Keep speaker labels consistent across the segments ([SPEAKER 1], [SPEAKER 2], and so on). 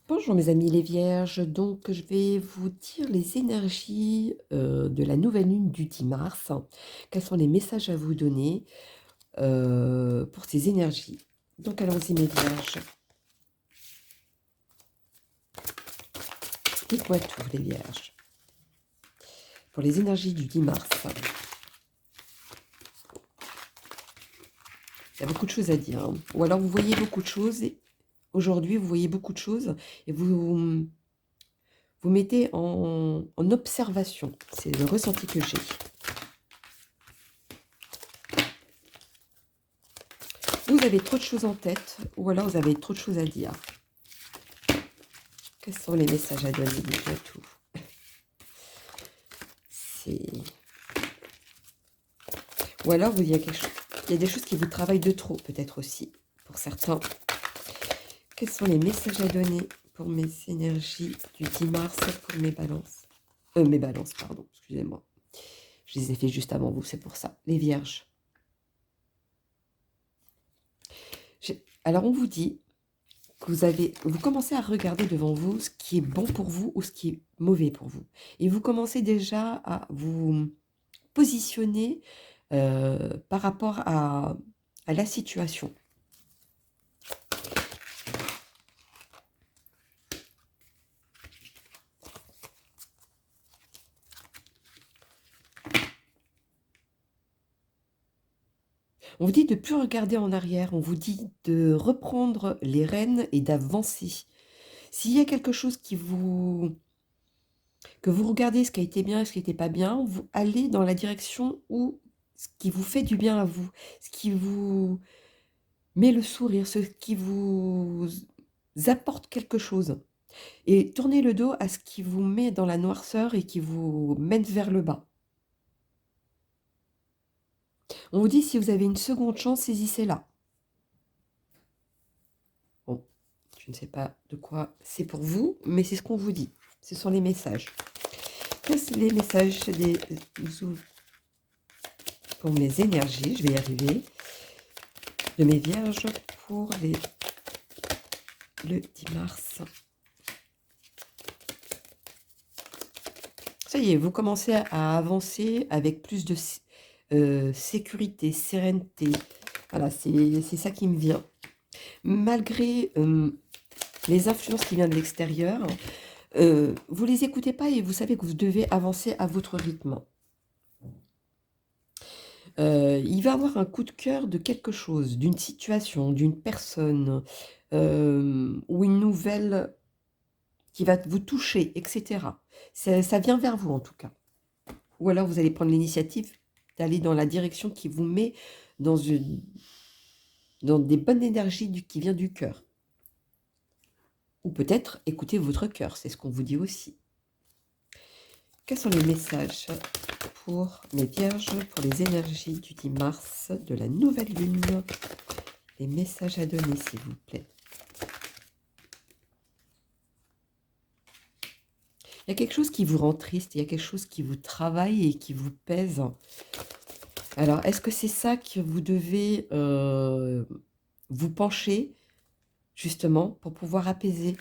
[SPEAKER 1] Bonjour mes amis les vierges, donc je vais vous dire les énergies de la nouvelle lune du 10 mars. Quels sont les messages à vous donner pour ces énergies? Donc allons-y mes vierges. Dites-moi tout les vierges. Pour les énergies du 10 mars, il y a beaucoup de choses à dire, hein. Ou alors vous voyez beaucoup de choses, aujourd'hui vous voyez beaucoup de choses et vous mettez en observation. C'est le ressenti que j'ai. Vous avez trop de choses en tête, ou alors vous avez trop de choses à dire. Quels sont les messages à donner? Dites-moi tout. C'est... Ou alors il y a il y a des choses qui vous travaillent de trop, peut-être aussi, pour certains. Quels sont les messages à donner pour mes énergies du 10 mars, pour mes balances? Mes balances, pardon, excusez-moi. Je les ai fait juste avant vous, c'est pour ça. Les vierges. Alors on vous dit que vous commencez à regarder devant vous ce qui est bon pour vous ou ce qui est mauvais pour vous. Et vous commencez déjà à vous positionner par rapport à la situation. On vous dit de ne plus regarder en arrière, on vous dit de reprendre les rênes et d'avancer. S'il y a quelque chose que vous regardez, ce qui a été bien et ce qui n'était pas bien, vous allez dans la direction où ce qui vous fait du bien à vous, ce qui vous met le sourire, ce qui vous apporte quelque chose. Et tournez le dos à ce qui vous met dans la noirceur et qui vous mène vers le bas. On vous dit si vous avez une seconde chance, saisissez-la. Bon, je ne sais pas de quoi c'est pour vous, mais c'est ce qu'on vous dit. Ce sont les messages. Quels sont les messages pour mes énergies? Je vais y arriver. De mes vierges pour le 10 mars. Ça y est, vous commencez à avancer avec plus de sécurité, sérénité. Voilà, c'est ça qui me vient. Malgré les influences qui viennent de l'extérieur, vous les écoutez pas et vous savez que vous devez avancer à votre rythme. Il va avoir un coup de cœur de quelque chose, d'une situation, d'une personne, ou une nouvelle qui va vous toucher, etc. Ça vient vers vous en tout cas. Ou alors vous allez prendre l'initiative d'aller dans la direction qui vous met dans des bonnes énergies qui viennent du cœur. Ou peut-être écoutez votre cœur, c'est ce qu'on vous dit aussi. Quels sont les messages pour mes vierges, pour les énergies du 10 mars de la nouvelle lune? Les messages à donner, s'il vous plaît. Il y a quelque chose qui vous rend triste, il y a quelque chose qui vous travaille et qui vous pèse. Alors, est-ce que c'est ça que vous devez vous pencher, justement, pour pouvoir apaiser?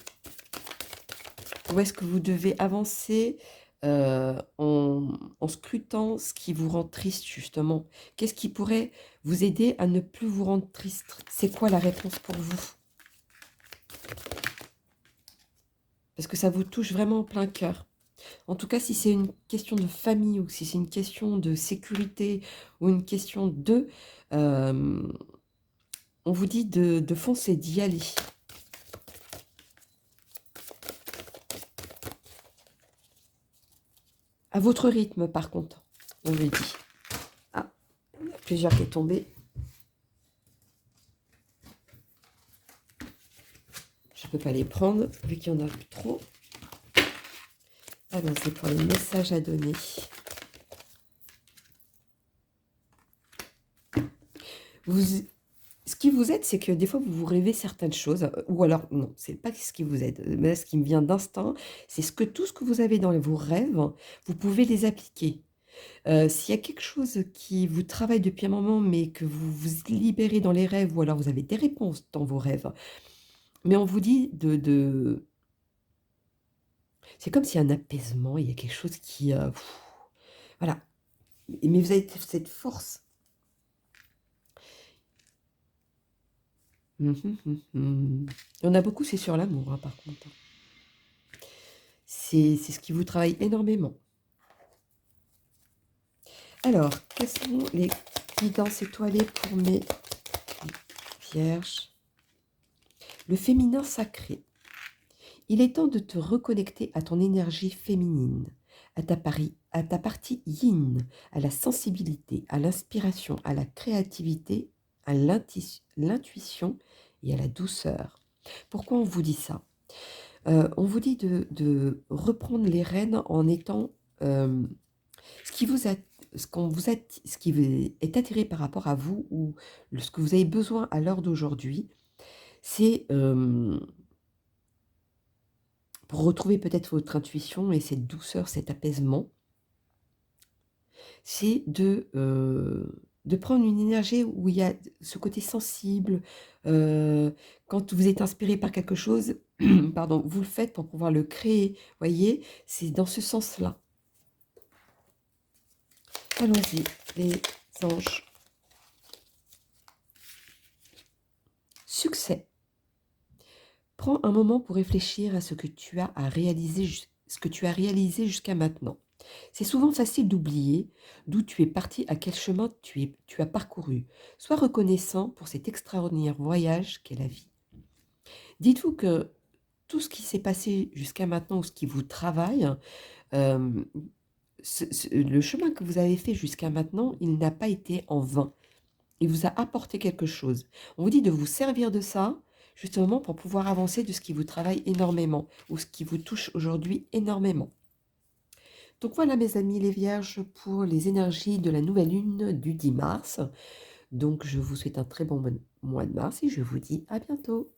[SPEAKER 1] Ou est-ce que vous devez avancer en scrutant ce qui vous rend triste, justement? Qu'est-ce qui pourrait vous aider à ne plus vous rendre triste? C'est quoi la réponse pour vous? Parce que ça vous touche vraiment en plein cœur. En tout cas, si c'est une question de famille ou si c'est une question de sécurité ou une question on vous dit de foncer, d'y aller. À votre rythme, par contre, on lui dit. Ah, il y a plusieurs qui est tombé. Je ne peux pas les prendre, vu qu'il y en a trop. Alors, c'est pour les messages à donner. Ce qui vous aide, c'est que des fois, vous vous rêvez certaines choses, ou alors, non, c'est pas ce qui vous aide. Mais là, ce qui me vient d'instinct, c'est tout ce que vous avez dans vos rêves, vous pouvez les appliquer. S'il y a quelque chose qui vous travaille depuis un moment, mais que vous vous libérez dans les rêves, ou alors vous avez des réponses dans vos rêves, mais on vous dit C'est comme s'il y a un apaisement, il y a quelque chose qui, voilà. Mais vous avez cette force. Mmh mh, mmh. Il y en a beaucoup, c'est sur l'amour, hein, par contre, hein. C'est ce qui vous travaille énormément. Alors, quelles sont les guidances étoilées pour mes vierges? Le féminin sacré. Il est temps de te reconnecter à ton énergie féminine, à ta partie yin, à la sensibilité, à l'inspiration, à la créativité, à l'intuition et à la douceur. Pourquoi on vous dit ça? On vous dit de reprendre les rênes en étant, ce qui vous a ce qui est attiré par rapport à vous ou ce que vous avez besoin à l'heure d'aujourd'hui, c'est, pour retrouver peut-être votre intuition et cette douceur, cet apaisement, c'est de prendre une énergie où il y a ce côté sensible, quand vous êtes inspiré par quelque chose, pardon, vous le faites pour pouvoir le créer, voyez? C'est dans ce sens-là. Allons-y, les anges. Succès. Prends un moment pour réfléchir à ce que tu as à réaliser, ce que tu as réalisé jusqu'à maintenant. C'est souvent facile d'oublier d'où tu es parti, à quel chemin tu as parcouru. Sois reconnaissant pour cet extraordinaire voyage qu'est la vie. Dites-vous que tout ce qui s'est passé jusqu'à maintenant ou ce qui vous travaille, euh, le chemin que vous avez fait jusqu'à maintenant, il n'a pas été en vain. Il vous a apporté quelque chose. On vous dit de vous servir de ça, justement, pour pouvoir avancer de ce qui vous travaille énormément ou ce qui vous touche aujourd'hui énormément. Donc voilà, mes amis les vierges, pour les énergies de la nouvelle lune du 10 mars. Donc je vous souhaite un très bon mois de mars et je vous dis à bientôt.